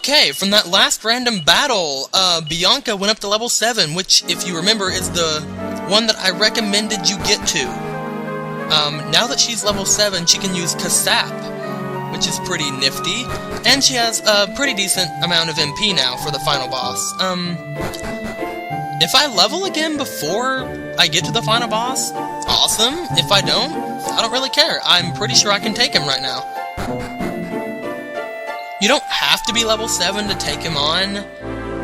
Okay, from that last random battle, Bianca went up to level 7, which, if you remember, is the one that I recommended you get to. Now that she's level 7, she can use Kasap, which is pretty nifty, and she has a pretty decent amount of MP now for the final boss. If I level again before I get to the final boss, awesome. If I don't really care. I'm pretty sure I can take him right now. You don't have to be level 7 to take him on.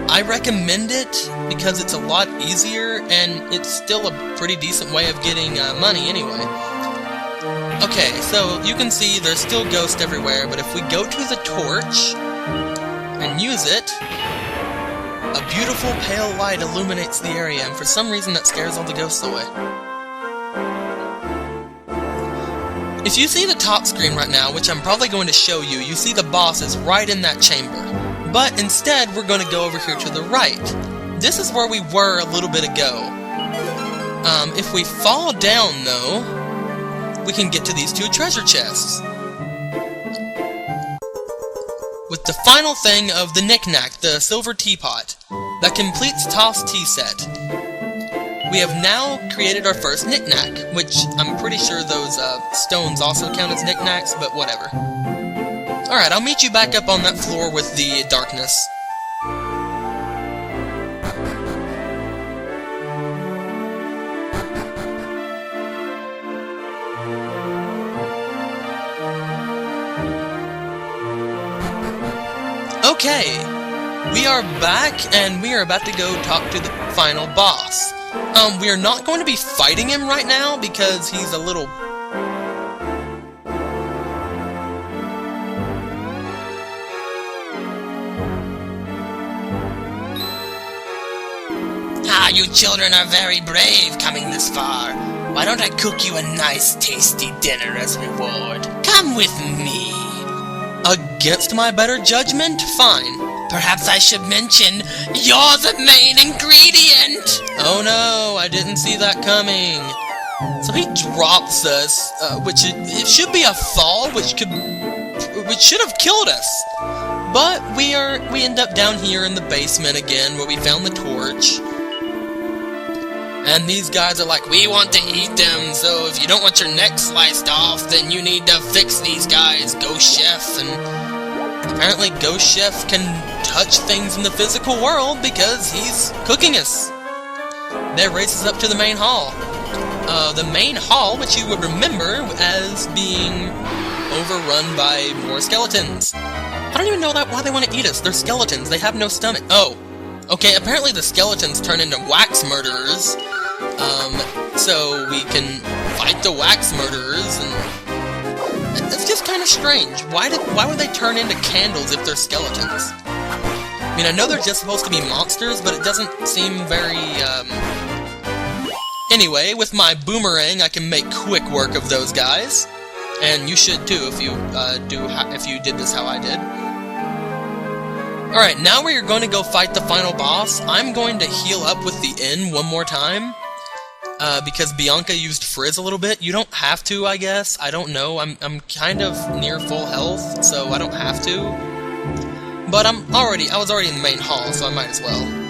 I recommend it because it's a lot easier, and it's still a pretty decent way of getting money anyway. Okay, so you can see there's still ghosts everywhere, but if we go to the torch and use it, a beautiful pale light illuminates the area, and for some reason that scares all the ghosts away. If you see the top screen right now, which I'm probably going to show you, you see the boss is right in that chamber. But instead, we're going to go over here to the right. This is where we were a little bit ago. If we fall down, though, we can get to these 2 treasure chests. With the final thing of the knick-knack, the silver teapot, that completes Toss Tea Set. We have now created our first knick-knack, which I'm pretty sure those stones also count as knick-knacks, but whatever. Alright, I'll meet you back up on that floor with the darkness. Okay, we are back, and we are about to go talk to the final boss. We are not going to be fighting him right now, because he's a little... Ah, you children are very brave coming this far. Why don't I cook you a nice, tasty dinner as reward? Come with me. Against my better judgment? Fine. Perhaps I should mention, you're the main ingredient! Oh no, I didn't see that coming. So he drops us, which it should be a fall, which should have killed us. But we end up down here in the basement again, where we found the torch. And these guys are like, we want to eat them, so if you don't want your neck sliced off, then you need to fix these guys, Ghost Chef. And apparently Ghost Chef can touch things in the physical world because he's cooking us. That races up to the main hall. The main hall, which you would remember as being overrun by more skeletons. I don't even know why they want to eat us. They're skeletons. They have no stomach. Oh. Okay, apparently the skeletons turn into wax murderers. So we can fight the wax murderers, and it's just kind of strange. Why would they turn into candles if they're skeletons? I mean, I know they're just supposed to be monsters, but it doesn't seem very, Anyway, with my boomerang, I can make quick work of those guys. And you should too, if you did this how I did. Alright, now we're going to go fight the final boss. I'm going to heal up with the N one more time. Because Bianca used Frizz a little bit. You don't have to, I guess. I don't know. I'm kind of near full health, so I don't have to. But I was already in the main hall, so I might as well.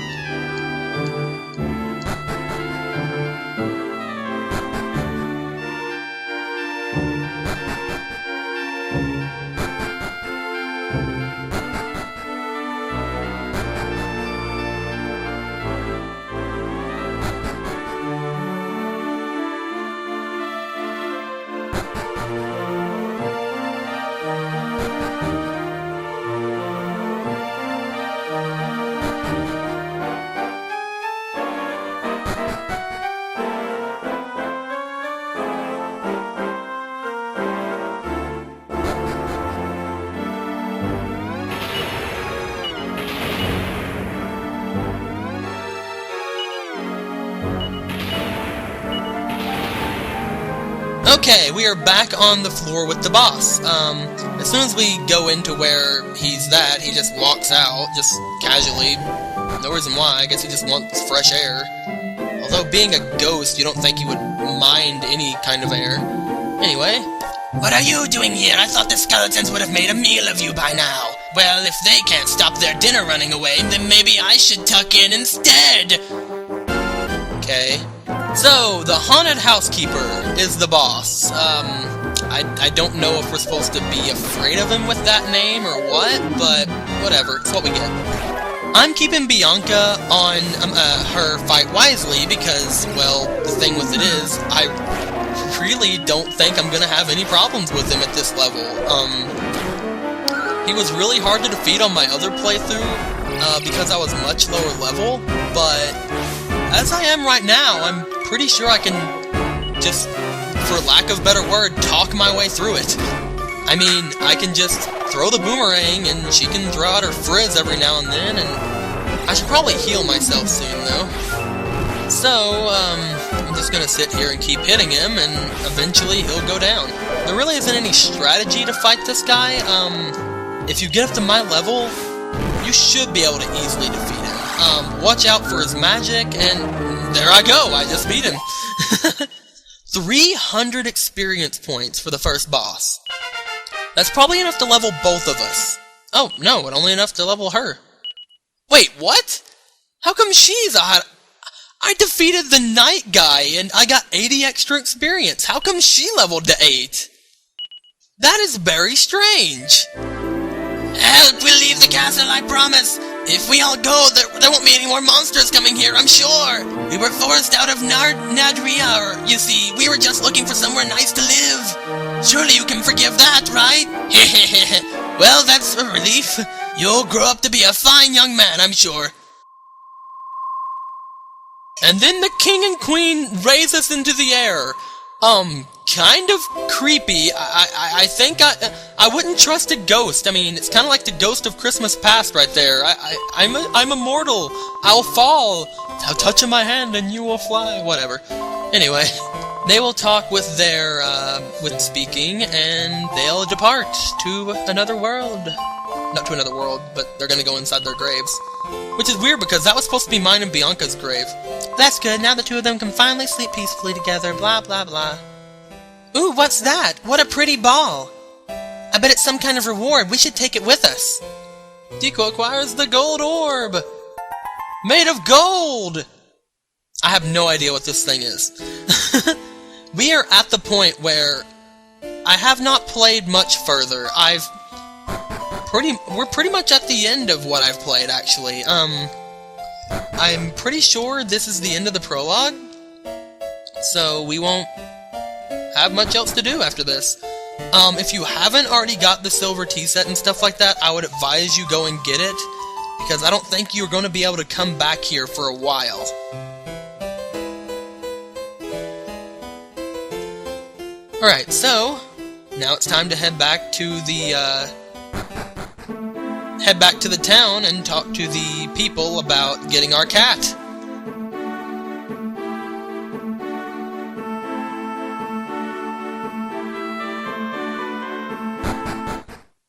Okay, we are back on the floor with the boss. As soon as we go into where he just walks out, just casually. No reason why, I guess he just wants fresh air. Although being a ghost, you don't think he would mind any kind of air. Anyway, What are you doing here? I thought the skeletons would have made a meal of you by now. Well, if they can't stop their dinner running away, then maybe I should tuck in instead. Okay. So, the haunted housekeeper is the boss. I don't know if we're supposed to be afraid of him with that name or what, but whatever, it's what we get. I'm keeping Bianca on her fight wisely because, well, the thing with it is, I really don't think I'm gonna have any problems with him at this level. He was really hard to defeat on my other playthrough, because I was much lower level, but as I am right now, I'm pretty sure I can just, for lack of a better word, talk my way through it. I mean, I can just throw the boomerang, and she can throw out her frizz every now and then, and I should probably heal myself soon, though. So, I'm just gonna sit here and keep hitting him, and eventually he'll go down. There really isn't any strategy to fight this guy. If you get up to my level, you should be able to easily defeat him. Watch out for his magic, and there I go, I just beat him. 300 experience points for the first boss. That's probably enough to level both of us. Oh, no, but only enough to level her. Wait, what? How come she's a... I defeated the night guy, and I got 80 extra experience. How come she leveled to 8? That is very strange. Help, we'll leave the castle, I promise. If we all go, there won't be any more monsters coming here, I'm sure. We were forced out of Nadria, or, you see, we were just looking for somewhere nice to live. Surely you can forgive that, right? Well, that's a relief. You'll grow up to be a fine young man, I'm sure. And then the king and queen raise us into the air. Kind of creepy. I think I wouldn't trust a ghost. I mean, it's kind of like the ghost of Christmas past right there. I'm immortal. I'll fall. I'll touch my hand and you will fly. Whatever. Anyway, they will talk with their, with speaking, and they'll depart to another world. Not to another world, but they're gonna go inside their graves. Which is weird because that was supposed to be mine and Bianca's grave. That's good, now the two of them can finally sleep peacefully together, blah blah blah. Ooh, what's that? What a pretty ball! I bet it's some kind of reward, we should take it with us. Deco acquires the gold orb! Made of gold! I have no idea what this thing is. We are at the point where I have not played much further. We're pretty much at the end of what I've played, actually. I'm pretty sure this is the end of the prologue, so we won't have much else to do after this. If you haven't already got the silver tea set and stuff like that, I would advise you go and get it, because I don't think you're going to be able to come back here for a while. Alright, so now it's time to head back to the town and talk to the people about getting our cat.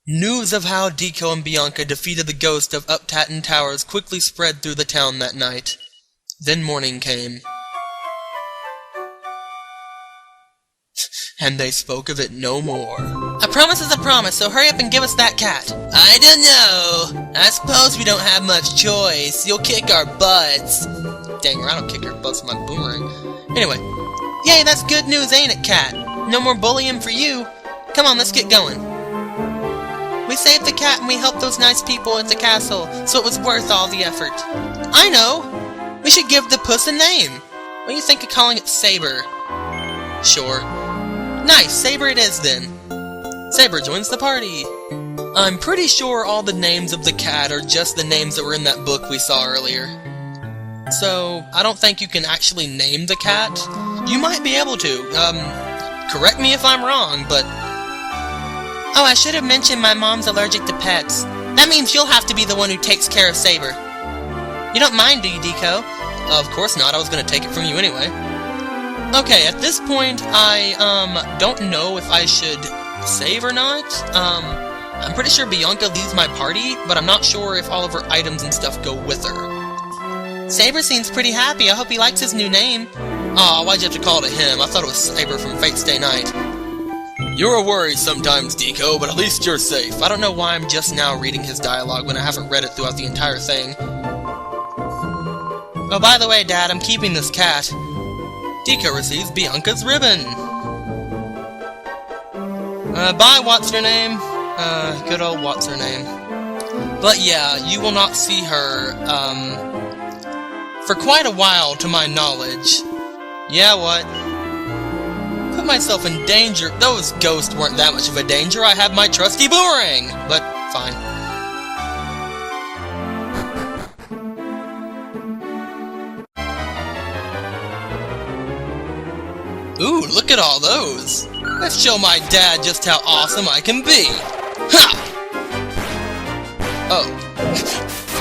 News of how Deco and Bianca defeated the ghost of Uptatten Towers quickly spread through the town that night. Then morning came. And they spoke of it no more. A promise is a promise, so hurry up and give us that cat. I don't know. I suppose we don't have much choice. You'll kick our butts. Dang, I don't kick your butts with my boomerang. Anyway. Yay, that's good news, ain't it, cat? No more bullying for you. Come on, let's get going. We saved the cat and we helped those nice people at the castle, so it was worth all the effort. I know! We should give the puss a name. What do you think of calling it Saber? Sure. Nice, Saber it is then. Saber joins the party. I'm pretty sure all the names of the cat are just the names that were in that book we saw earlier. So, I don't think you can actually name the cat. You might be able to. Correct me if I'm wrong, but... Oh, I should have mentioned my mom's allergic to pets. That means you'll have to be the one who takes care of Saber. You don't mind, do you, Deco? Of course not, I was gonna take it from you anyway. Okay, at this point, I, don't know if I should save or not. I'm pretty sure Bianca leaves my party, but I'm not sure if all of her items and stuff go with her. Saber seems pretty happy, I hope he likes his new name. Aw, why'd you have to call it him? I thought it was Saber from Fate Stay Night. You're a worry sometimes, Deco, but at least you're safe. I don't know why I'm just now reading his dialogue when I haven't read it throughout the entire thing. Oh, by the way, Dad, I'm keeping this cat. Deco receives Bianca's ribbon. Bye, what's-her-name? Good old what's-her-name. But yeah, you will not see her, for quite a while, to my knowledge. Yeah, what? Put myself in danger. Those ghosts weren't that much of a danger. I have my trusty boomerang! But, fine. Ooh, look at all those! Let's show my dad just how awesome I can be! Ha! Oh.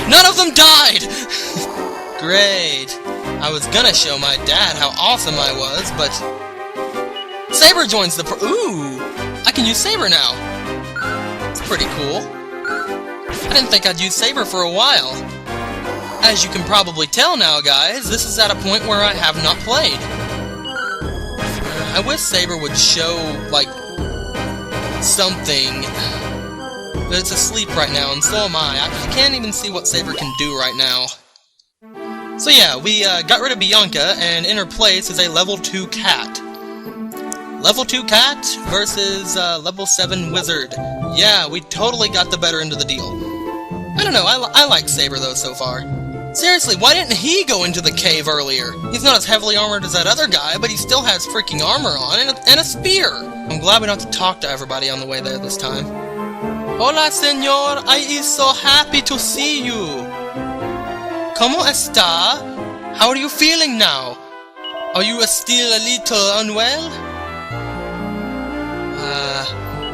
None of them died! Great. I was gonna show my dad how awesome I was, but... Saber joins the Ooh! I can use Saber now! It's pretty cool. I didn't think I'd use Saber for a while. As you can probably tell now, guys, this is at a point where I have not played. I wish Saber would show, like, something. But it's asleep right now, and so am I. I can't even see what Saber can do right now. So yeah, we got rid of Bianca, and in her place is a level 2 cat. Level 2 cat versus level 7 wizard. Yeah, we totally got the better end of the deal. I don't know, I like Saber though so far. Seriously, why didn't he go into the cave earlier? He's not as heavily armored as that other guy, but he still has freaking armor on and a spear! I'm glad we don't have to talk to everybody on the way there this time. Hola, señor! I is so happy to see you! ¿Cómo está? How are you feeling now? Are you still a little unwell?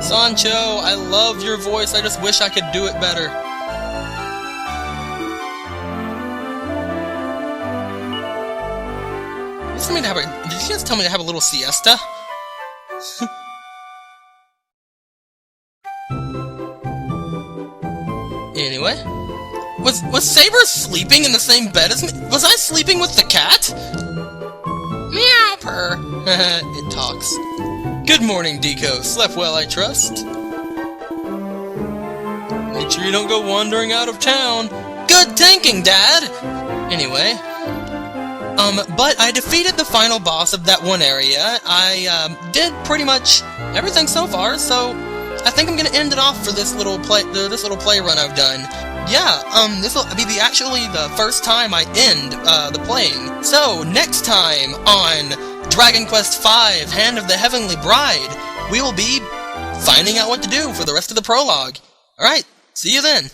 Sancho, I love your voice, I just wish I could do it better. Did you guys tell me to have a little siesta? Anyway. Was Saber sleeping in the same bed as me? Was I sleeping with the cat? Meow purr. It talks. Good morning, Deco. Slept well, I trust. Make sure you don't go wandering out of town. Good thinking, Dad! Anyway. But I defeated the final boss of that one area. I, did pretty much everything so far, so I think I'm gonna end it off for this little play run I've done. Yeah, this will be actually the first time I end, the playing. So, next time on Dragon Quest V, Hand of the Heavenly Bride, we will be finding out what to do for the rest of the prologue. Alright, see you then!